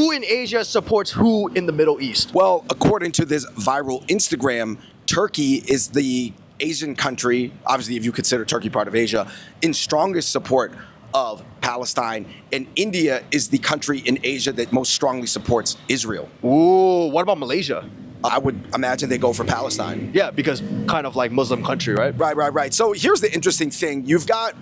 Who in Asia supports who in the Middle East? Well, according to this viral Instagram, Turkey is the Asian country, obviously if you consider Turkey part of Asia, in strongest support of Palestine, and India is the country in Asia that most strongly supports Israel. Ooh, what about Malaysia? I would imagine they go for Palestine. Yeah, because kind of like Muslim country, right? Right. So here's the interesting thing. You've got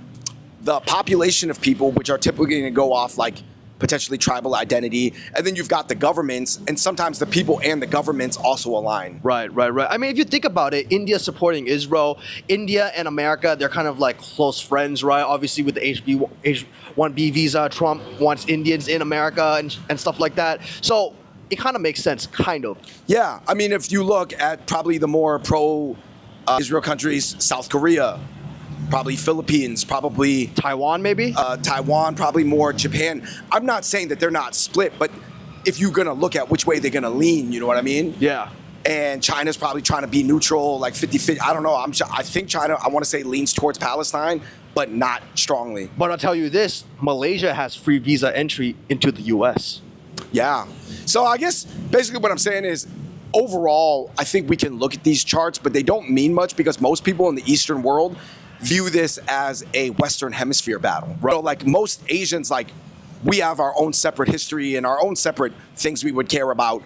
the population of people, which are typically going to go off like potentially tribal identity, and then you've got the governments, and sometimes the people and the governments also align. Right. I mean, if you think about it, India supporting Israel, India and America, they're kind of like close friends, right? Obviously with the H-1B visa, Trump wants Indians in America and stuff like that. So it kind of makes sense, kind of. Yeah, I mean, if you look at probably the more pro-Israel countries, South Korea, probably Philippines, probably Taiwan, maybe? Taiwan, probably more Japan. I'm not saying that they're not split, but if you're gonna look at which way they're gonna lean, you know what I mean? Yeah. And China's probably trying to be neutral, like 50-50. I don't know. I think China, I want to say, leans towards Palestine, but not strongly. But I'll tell you this, Malaysia has free visa entry into the U.S. Yeah. So I guess basically what I'm saying is, overall, I think we can look at these charts, but they don't mean much because most people in the Eastern world view this as a Western Hemisphere battle. Right? So like most Asians, like we have our own separate history and our own separate things we would care about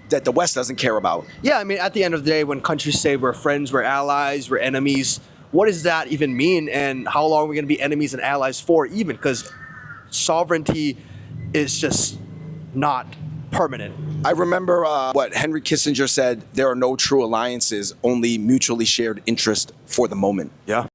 that the West doesn't care about. Yeah, I mean, at the end of the day, when countries say we're friends, we're allies, we're enemies, what does that even mean? And how long are we going to be enemies and allies for even? Because sovereignty is just not permanent. I remember what Henry Kissinger said, there are no true alliances, only mutually shared interest for the moment. Yeah.